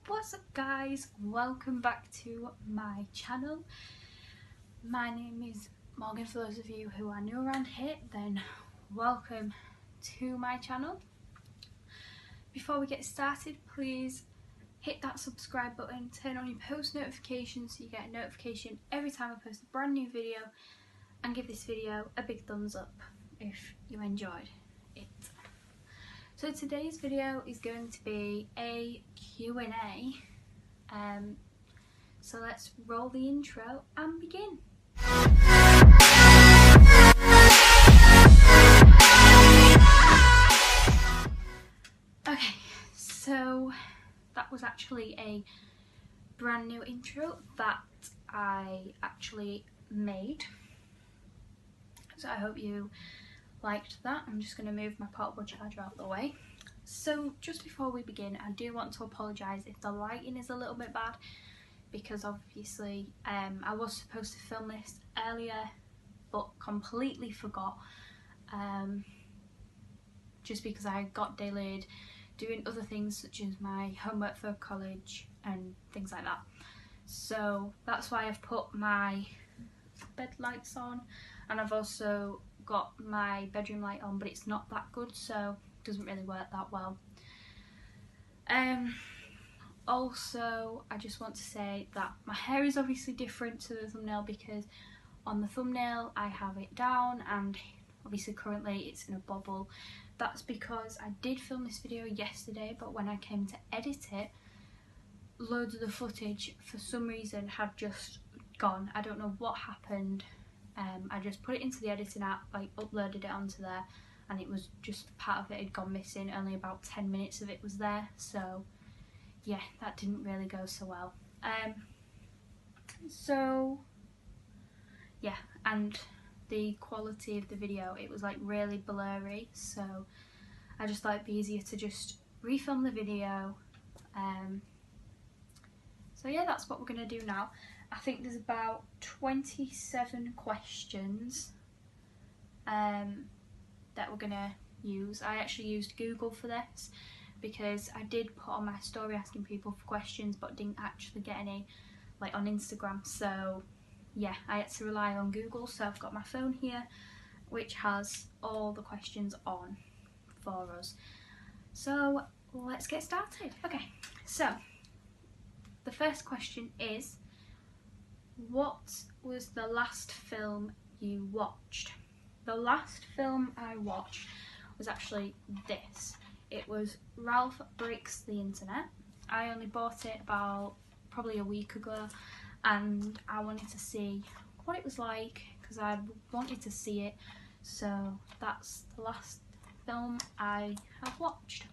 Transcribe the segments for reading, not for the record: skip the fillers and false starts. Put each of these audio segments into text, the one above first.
What's up guys, welcome back to my channel. My name is Morgan. For those of you who are new around here, then welcome to my channel. Before we get started, please hit that subscribe button, turn on your post notifications so you get a notification every time I post a brand new video, and give this video a big thumbs up if you enjoyed it. So today's video is going to be a Q&A. So let's roll the intro and begin. Okay, so that was actually a brand new intro that I actually made. So I hope you liked that. I'm just going to move my portable charger out of the way. So just before we begin, I do want to apologise if the lighting is a little bit bad, because obviously I was supposed to film this earlier but completely forgot, just because I got delayed doing other things such as my homework for college and things like that. So that's why I've put my bed lights on, and I've also got my bedroom light on, but it's not that good, so it doesn't really work that well. Also, I just want to say that my hair is obviously different to the thumbnail, because on the thumbnail I have it down and obviously currently it's in a bobble. That's because I did film this video yesterday, but when I came to edit it, loads of the footage for some reason had just gone. I don't know what happened. I just put it into the editing app, like uploaded it onto there, and it was just part of it had gone missing. Only about 10 minutes of it was there, so yeah, that didn't really go so well. So yeah, and the quality of the video, it was like really blurry, so I just thought it'd be easier to just refilm the video. So yeah, that's what we're going to do now. I think there's about 27 questions that we're going to use. I actually used Google for this because I did put on my story asking people for questions, but didn't actually get any like on Instagram. So yeah, I had to rely on Google. So I've got my phone here which has all the questions on for us. So let's get started. Okay, so the first question is, what was the last film you watched? The last film I watched was actually this. It was Ralph Breaks the Internet. I only bought it about probably a week ago, and I wanted to see what it was like because I wanted to see it. So that's the last film I have watched.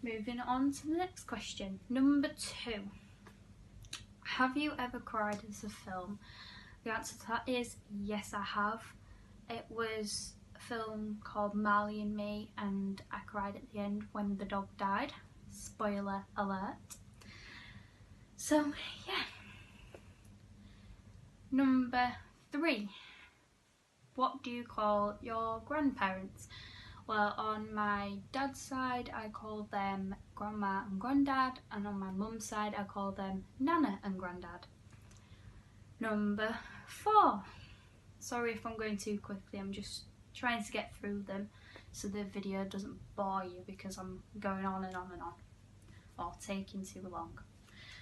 Moving on to the next question. Number 2. Have you ever cried at a film? The answer to that is yes, I have. It was a film called Marley and Me, and I cried at the end when the dog died. Spoiler alert. So yeah. Number 3. What do you call your grandparents? Well, on my dad's side I call them Grandma and Granddad, and on my mum's side I call them Nana and Granddad. Number 4. Sorry if I'm going too quickly, I'm just trying to get through them so the video doesn't bore you because I'm going on and on and on, or taking too long.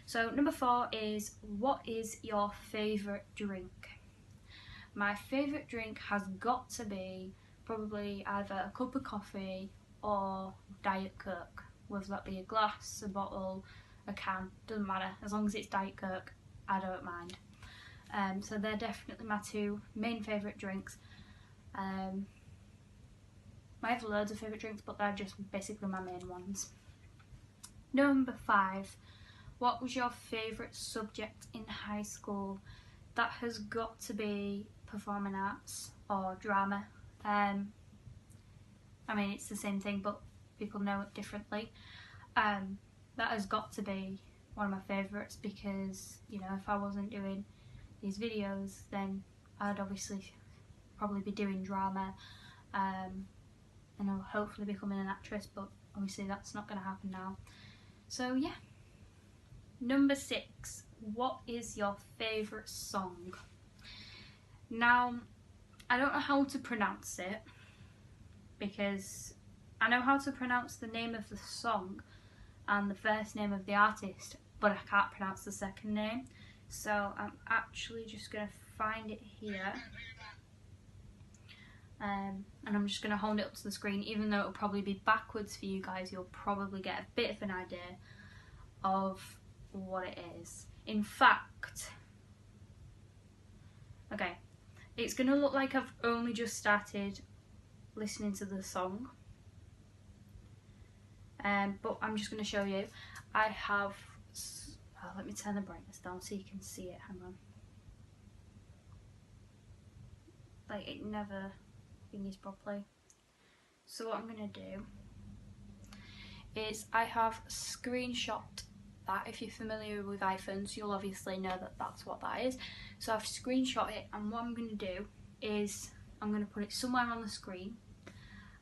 So number 4 is, what is your favourite drink? My favourite drink has got to be probably either a cup of coffee or Diet Coke, whether that be a glass, a bottle, a can, doesn't matter, as long as it's Diet Coke, I don't mind. So they're definitely my 2 main favourite drinks. I have loads of favourite drinks, but they're just basically my main ones. Number 5. What was your favourite subject in high school? That has got to be performing arts or drama. I mean, it's the same thing, but people know it differently. That has got to be one of my favourites, because, you know, if I wasn't doing these videos, then I'd obviously probably be doing drama, and I'll hopefully becoming an actress, but obviously that's not going to happen now. So yeah. Number 6, what is your favourite song? Now, I don't know how to pronounce it, because I know how to pronounce the name of the song and the first name of the artist, but I can't pronounce the second name. So I'm actually just going to find it here. And I'm just going to hold it up to the screen. Even though it'll probably be backwards for you guys, you'll probably get a bit of an idea of what it is. In fact, okay, it's going to look like I've only just started listening to the song, but I'm just going to show you. I have, let me turn the brightness down so you can see it. Hang on. Like, it never thingies properly. So what I'm going to do is I have screenshot that. If you're familiar with iPhones, you'll obviously know that that's what that is. So I've screenshot it, and what I'm going to do is I'm going to put it somewhere on the screen.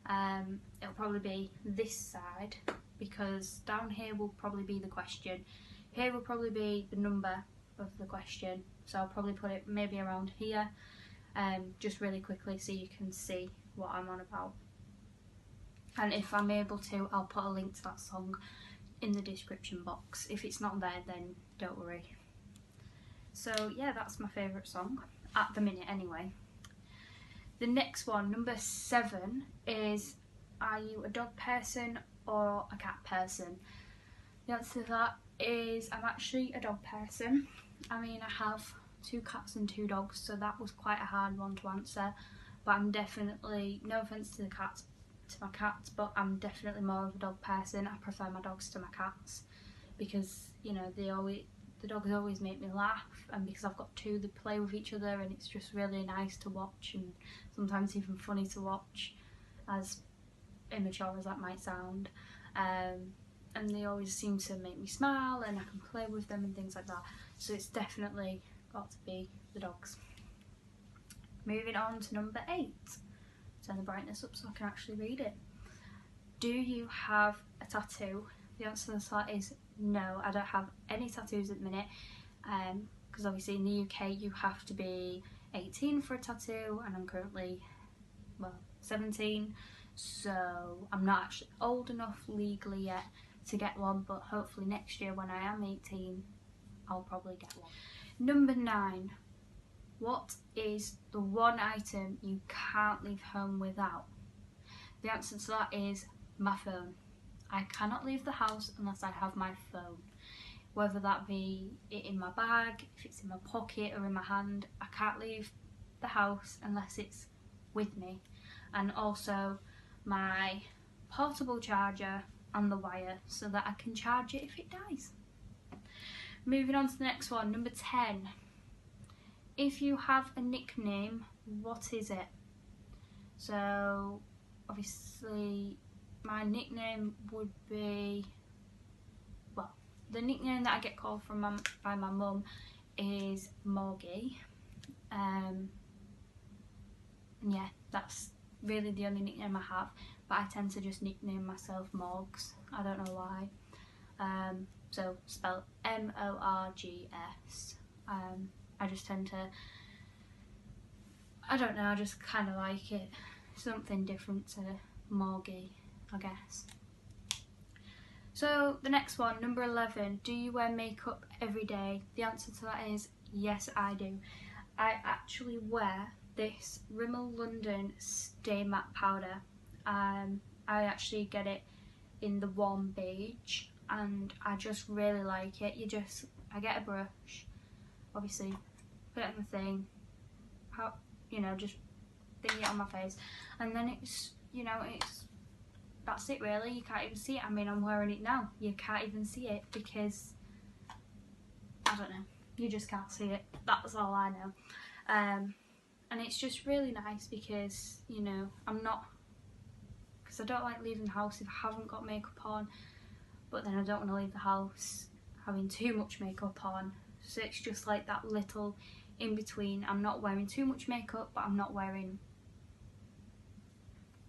It'll probably be this side, because down here will probably be the question. Here will probably be the number of the question, so I'll probably put it maybe around here, just really quickly so you can see what I'm on about. And if I'm able to, I'll put a link to that song in the description box. If it's not there, then don't worry. So yeah, that's my favourite song, at the minute anyway. The next one, number 7, is, are you a dog person or a cat person? The answer to that is, I'm actually a dog person. I mean, I have 2 cats and 2 dogs, so that was quite a hard one to answer. But I'm definitely, no offence to my cats, but I'm definitely more of a dog person. I prefer my dogs to my cats, because, you know, the dogs always make me laugh, and because I've got 2, they play with each other, and it's just really nice to watch, and sometimes even funny to watch, as immature as that might sound. And they always seem to make me smile, and I can play with them and things like that. So it's definitely got to be the dogs. Moving on to number 8. Turn the brightness up so I can actually read it. Do you have a tattoo? The answer to that is no, I don't have any tattoos at the minute, because obviously in the UK you have to be 18 for a tattoo, and I'm currently, well, 17, so I'm not actually old enough legally yet to get one, but hopefully next year when I am 18 I'll probably get one. Number 9. What is the one item you can't leave home without? The answer to that is my phone. I cannot leave the house unless I have my phone. Whether that be it in my bag, if it's in my pocket or in my hand, I can't leave the house unless it's with me. And also my portable charger and the wire, so that I can charge it if it dies. Moving on to the next one, number 10. If you have a nickname, what is it? So obviously my nickname would be, well, the nickname that I get called by my mum is Morgie. And yeah, that's really the only nickname I have, but I tend to just nickname myself Morgs. I don't know why. So spelled M-O-R-G-S. I just tend to, I don't know, I just kind of like it. Something different to Morgie, I guess. So the next one, number 11. Do you wear makeup every day? The answer to that is yes, I do. I actually wear this Rimmel London Stay Matte Powder. I actually get it in the warm beige, and I just really like it. I get a brush, obviously, put it on the thing, just thing it on my face, and then that's it really. You can't even see it. I mean, I'm wearing it now. You can't even see it because, I don't know, you just can't see it. That's all I know. And it's just really nice because, because I don't like leaving the house if I haven't got makeup on, but then I don't want to leave the house having too much makeup on. So it's just like that little in between. I'm not wearing too much makeup, but I'm not wearing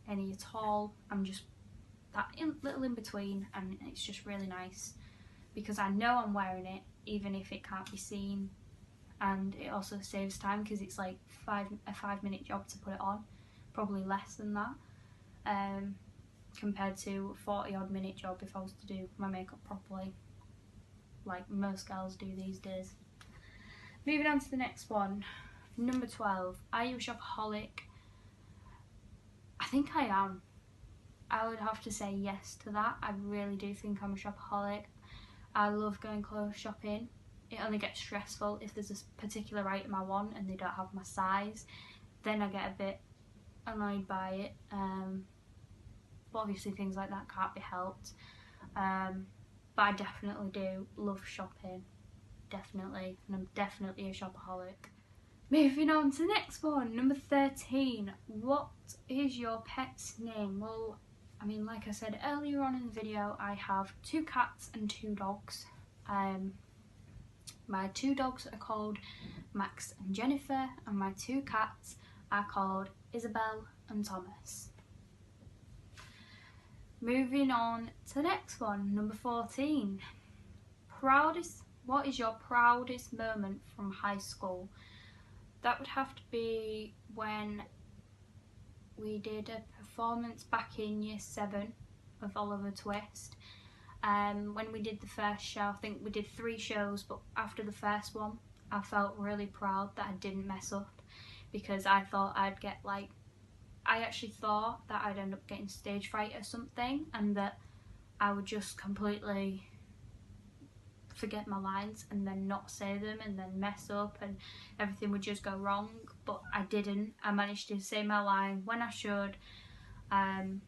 any at all. I'm just that little in between, and it's just really nice because I know I'm wearing it even if it can't be seen, and it also saves time because it's like a 5-minute job to put it on, probably less than that, compared to a 40-odd minute job if I was to do my makeup properly, like most girls do these days. Moving on to the next one, number 12. Are you a shopaholic? I think I am. I would have to say yes to that. I really do think I'm a shopaholic. I love going clothes shopping. It only gets stressful if there's a particular item I want and they don't have my size. Then I get a bit annoyed by it. But obviously things like that can't be helped. But I definitely do love shopping. Definitely. And I'm definitely a shopaholic. Moving on to the next one, number 13. What is your pet's name? Well, I mean, like I said earlier on in the video, I have 2 cats and 2 dogs. My 2 dogs are called Max and Jennifer, and my 2 cats are called Isabel and Thomas. Moving on to the next one, number 14. What is your proudest moment from high school? That would have to be when we did a performance back in year 7 of Oliver Twist. When we did the first show, I think we did 3 shows, but after the first one I felt really proud that I didn't mess up, because I thought I'd get like, I actually thought that I'd end up getting stage fright or something, and that I would just completely forget my lines and then not say them and then mess up and everything would just go wrong, but I didn't. I managed to say my line when I should, and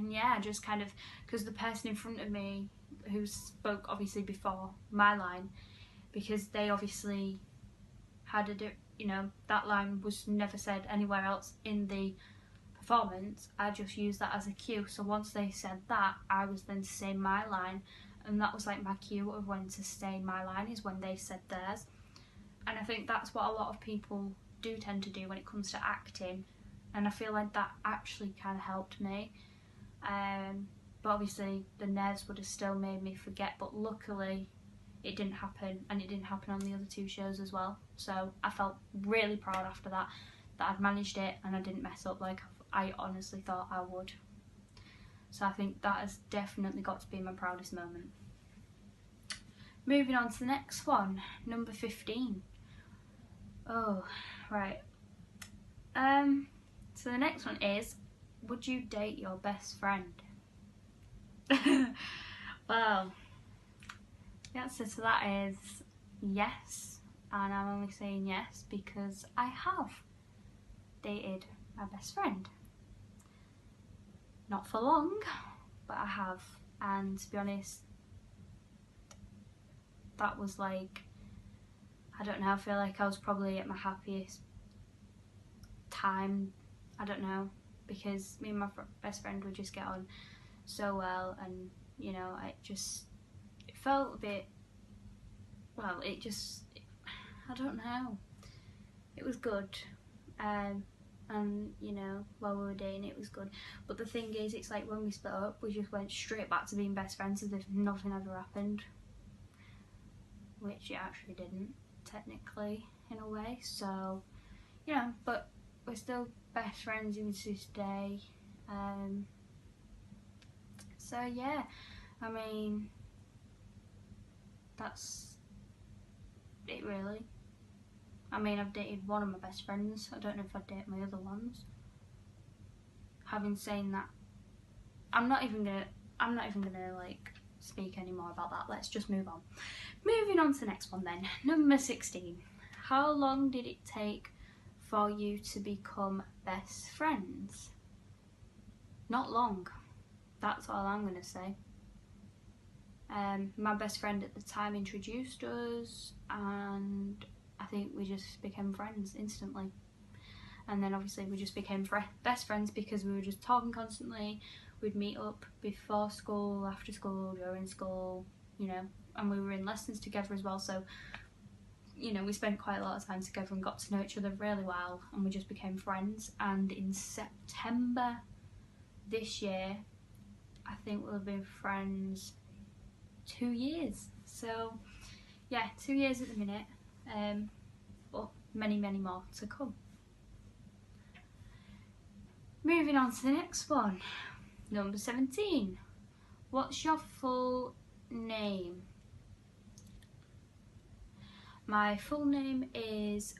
yeah, just kind of, because the person in front of me who spoke obviously before my line, because they obviously had that line was never said anywhere else in the performance, I just used that as a cue. So once they said that, I was then to say my line, and that was like my cue of when to say my line, is when they said theirs. And I think that's what a lot of people do tend to do when it comes to acting, and I feel like that actually kind of helped me. But obviously the nerves would have still made me forget, but luckily it didn't happen, and it didn't happen on the other 2 shows as well. So I felt really proud after that I'd managed it and I didn't mess up like I honestly thought I would. So I think that has definitely got to be my proudest moment. Moving on to the next one, number 15. Oh, right. So the next one is, would you date your best friend? Well, the answer to that is yes, and I'm only saying yes because I have dated my best friend. Not for long, but I have, and to be honest, that was like, I don't know, I feel like I was probably at my happiest time, I don't know, because me and my best friend would just get on so well, and you know, it felt a bit, well, I don't know, it was good, and you know, while we were dating it was good, but the thing is, it's like when we split up we just went straight back to being best friends as if nothing ever happened, which it actually didn't technically in a way. So you know, but we're still best friends even to this day. So yeah, I mean, that's it really. I mean, I've dated one of my best friends. I don't know if I'd date my other ones. Having said that, I'm not even gonna like speak anymore about that. Let's just move on. Moving on to the next one then. Number 16. How long did it take for you to become best friends? Not long. That's all I'm gonna say. My best friend at the time introduced us, and I think we just became friends instantly. And then obviously we just became best friends because we were just talking constantly. We'd meet up before school, after school, during school, you know, and we were in lessons together as well. So, you know, we spent quite a lot of time together and got to know each other really well, and we just became friends. And in September this year, I think we'll have been friends 2 years. So yeah, 2 years at the minute, but many more to come. Moving on to the next one, number 17. What's your full name? My full name is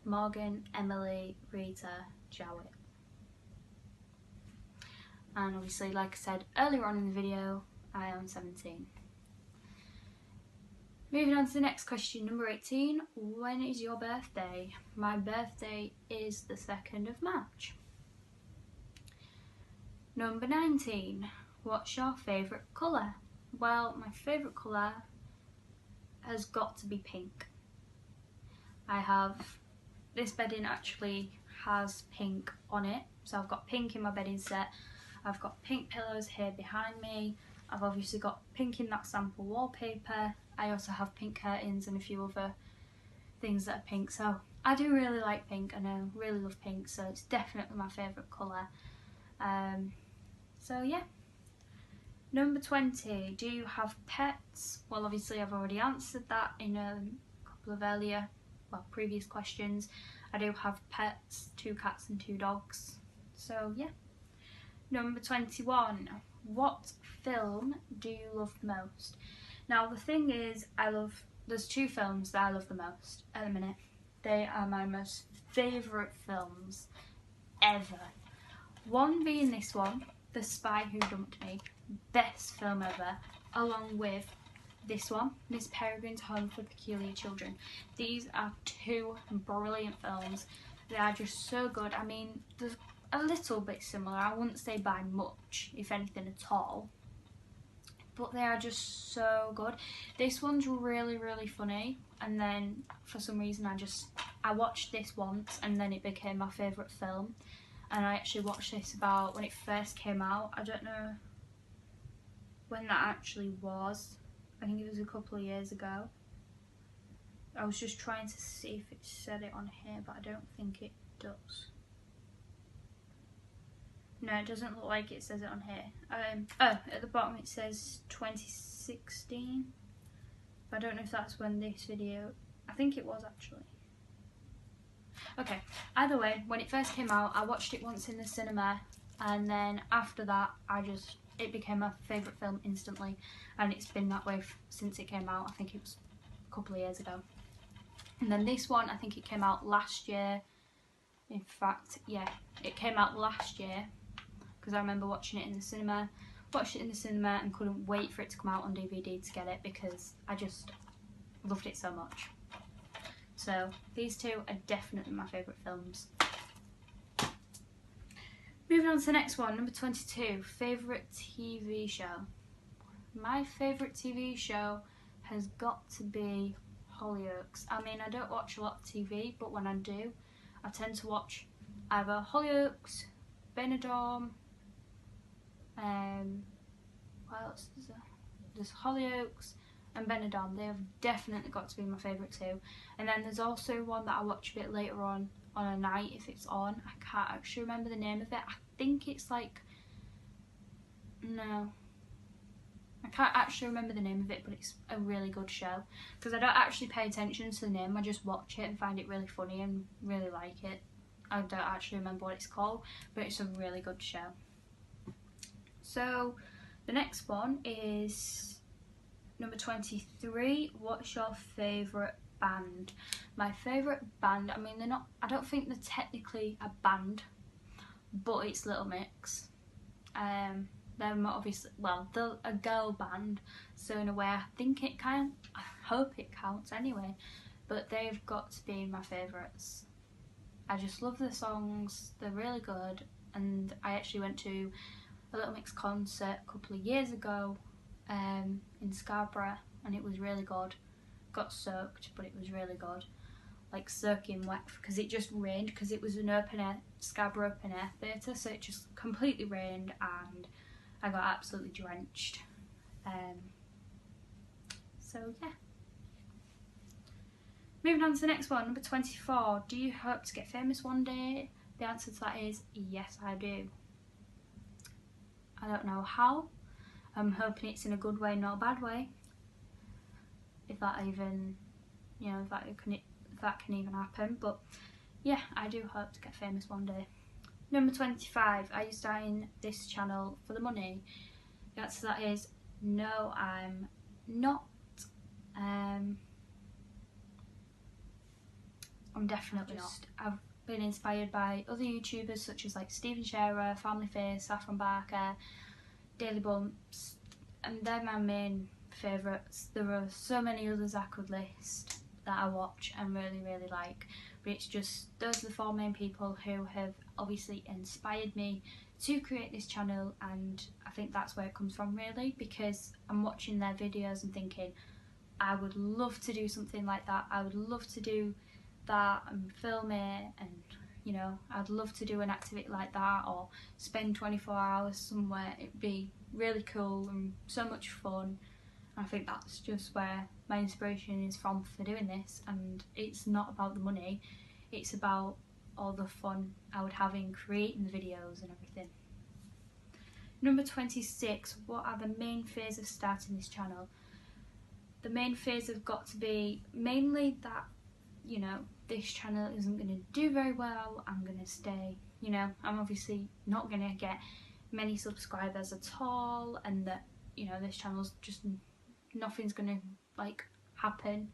Morgan Emily Rita Jowett. And obviously, like I said earlier on in the video, I am 17. Moving on to the next question, number 18. When is your birthday? My birthday is the 2nd of March. Number 19. What's your favourite colour? Well, my favourite colour has got to be pink. I have, this bedding actually has pink on it, so I've got pink in my bedding set. I've got pink pillows here behind me. I've obviously got pink in that sample wallpaper. I also have pink curtains and a few other things that are pink. So I do really like pink and I really love pink, so it's definitely my favourite colour. So yeah. Number 20, do you have pets? Well, obviously I've already answered that in a couple of previous questions. I do have pets, 2 cats and 2 dogs. So yeah. Number 21, what film do you love most? Now the thing is, there's 2 films that I love the most at the minute. They are my most favourite films ever. One being this one, The Spy Who Dumped Me, best film ever, along with this one, Miss Peregrine's Home for Peculiar Children. These are 2 brilliant films. They are just so good. I mean, there's a little bit similar, I wouldn't say by much, if anything at all, but they are just so good. This one's really funny, and then for some reason I watched this once and then it became my favourite film. And I actually watched this about when it first came out. I don't know when that actually was. I think it was a couple of years ago. I was just trying to see if it said it on here, but I don't think it does. No, it doesn't look like it says it on here. At the bottom it says 2016. But I don't know if that's when this video... I think it was actually. Okay, either way, when it first came out, I watched it once in the cinema, and then after that, it became my favourite film instantly, and it's been that way since it came out. I think it was a couple of years ago. And then this one, I think it came out last year. In fact, yeah, it came out last year, because I remember watching it in the cinema. Watched it in the cinema and couldn't wait for it to come out on DVD to get it, because I just loved it so much. So these 2 are definitely my favourite films. Moving on to the next one, number 22, favourite TV show. My favourite TV show has got to be Hollyoaks. I mean, I don't watch a lot of TV, but when I do, I tend to watch either Hollyoaks, Benidorm, what else is there? There's Hollyoaks and Benidorm. They have definitely got to be my favourite 2. And then there's also one that I watch a bit later on a night if it's on. I can't actually remember the name of it. I think it's like... No. I can't actually remember the name of it, but it's a really good show. Because I don't actually pay attention to the name, I just watch it and find it really funny and really like it. I don't actually remember what it's called, but it's a really good show. So, the next one is number 23. What's your favourite band? My favourite band, I mean, I don't think they're technically a band, but it's Little Mix. They're obviously, well, they're a girl band, so in a way I hope it counts anyway, but they've got to be my favourites. I just love the songs, they're really good, and I actually went to a Little Mix concert a couple of years ago in Scarborough, and it was really good. Got soaked, but it was really good. Like soaking wet, because it just rained, because it was an Scarborough open air theatre, so it just completely rained and I got absolutely drenched. So yeah. Moving on to the next one, number 24. Do you hope to get famous one day? The answer to that is yes, I do. I don't know how. I'm hoping it's in a good way, not a bad way. if that even, you know, if that can even happen. But yeah, I do hope to get famous one day. Number 25, are you starting this channel for the money? The answer to that is no, I'm not. I'm definitely not. I've been inspired by other YouTubers such as like Stephen Shearer, Family Face, Saffron Barker, Daily Bumps, and they're my main favourites. There are so many others I could list that I watch and really like, but it's just those are the 4 main people who have obviously inspired me to create this channel, and I think that's where it comes from really, because I'm watching their videos and thinking I would love to do something like that. I would love to do that and film it, and you know, I'd love to do an activity like that or spend 24 hours somewhere. It'd be really cool and so much fun. I think that's just where my inspiration is from for doing this, and it's not about the money, it's about all the fun I would have in creating the videos and everything. Number 26, what are the main fears of starting this channel? The main fears have got to be mainly that, you know, this channel isn't going to do very well. I'm going to stay, you know, I'm obviously not going to get many subscribers at all, and that, you know, this channel's just, nothing's going to like happen.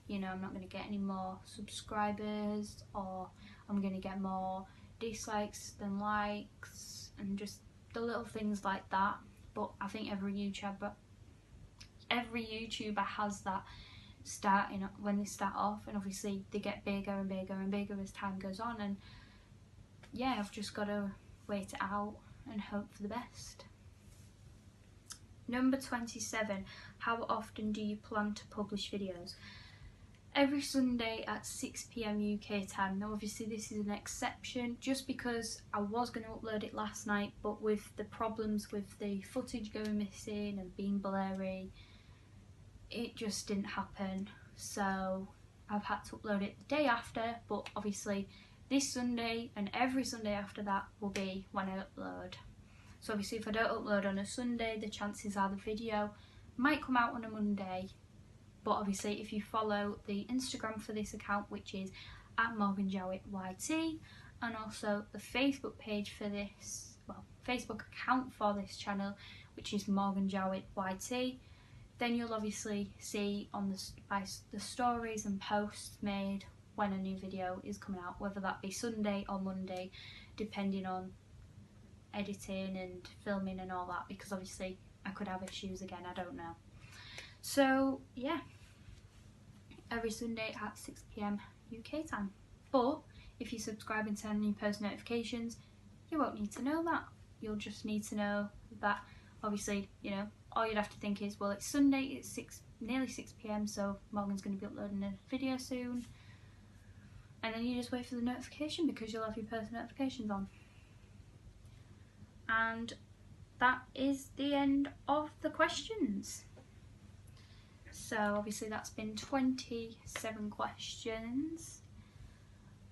You know, I'm not going to get any more subscribers, or I'm going to get more dislikes than likes, and just the little things like that. But I think every YouTuber has that starting when they start off, and obviously they get bigger and bigger and bigger as time goes on, and yeah, I've just got to wait it out and hope for the best. Number 27, how often do you plan to publish videos? Every Sunday at 6 PM UK time. Now obviously this is an exception just because I was going to upload it last night, but with the problems with the footage going missing and being blurry, it just didn't happen. So I've had to upload it the day after, but obviously this Sunday and every Sunday after that will be when I upload. So obviously if I don't upload on a Sunday, the chances are the video might come out on a Monday. But obviously if you follow the Instagram for this account, which is @MorganJowittYT, and also the Facebook page for this, well, Facebook account for this channel, which is MorganJowittYT, then you'll obviously see on the stories and posts made when a new video is coming out, whether that be Sunday or Monday, depending on editing and filming and all that, because obviously I could have issues again, I don't know. So yeah, every Sunday at 6 PM UK time. But if you subscribe and turn on your post notifications, you won't need to know that. You'll just need to know that obviously, you know, all you'd have to think is, well, it's Sunday, it's nearly 6 PM, so Morgan's going to be uploading a video soon, and then you just wait for the notification because you'll have your post notifications on. And that is the end of the questions. So obviously that's been 27 questions.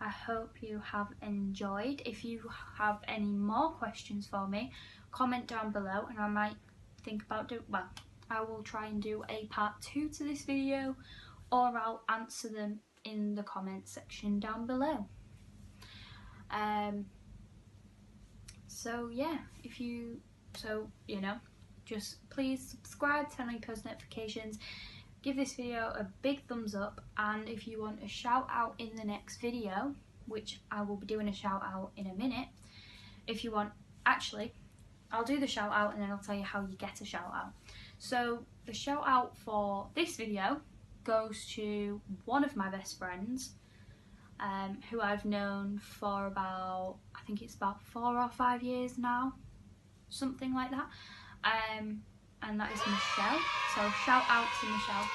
I hope you have enjoyed. If you have any more questions for me, comment down below and I might think about I will try and do a part 2 to this video, or I'll answer them in the comment section down below. So yeah, you know, just please subscribe, turn on your post notifications, give this video a big thumbs up, and if you want a shout out in the next video, which I will be doing a shout out in a minute, if you want, actually I'll do the shout out and then I'll tell you how you get a shout out. So the shout out for this video goes to one of my best friends, who I've known for about, I think it's about 4 or 5 years now, something like that, and that is Michelle. So shout out to Michelle.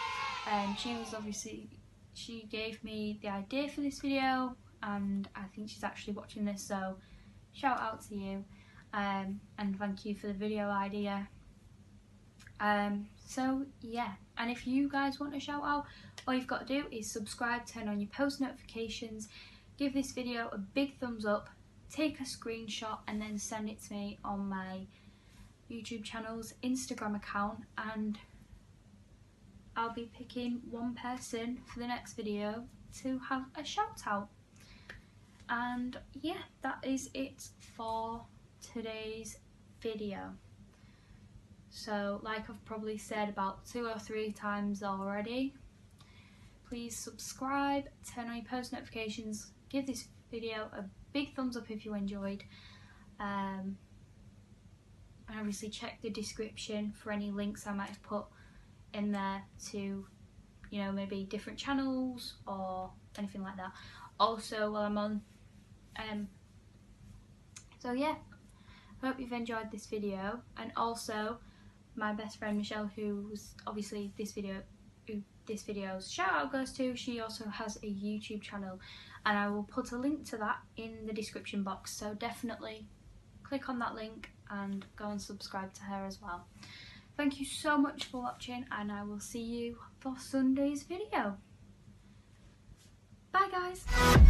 She gave me the idea for this video, and I think she's actually watching this, so shout out to you, and thank you for the video idea. So yeah, and if you guys want a shout out, all you've got to do is subscribe, turn on your post notifications, give this video a big thumbs up, take a screenshot and then send it to me on my YouTube channel's Instagram account, and I'll be picking one person for the next video to have a shout out. And yeah, that is it for today's video. So like I've probably said about 2 or 3 times already, please subscribe, turn on your post notifications, give this video a big thumbs up if you enjoyed, and obviously check the description for any links I might have put in there to, you know, maybe different channels or anything like that. Also, while I'm on, so yeah, I hope you've enjoyed this video. And also my best friend Michelle, who's obviously this video's shout out goes to, she also has a YouTube channel, and I will put a link to that in the description box, so definitely click on that link and go and subscribe to her as well. Thank you so much for watching, and I will see you for Sunday's video. Bye guys!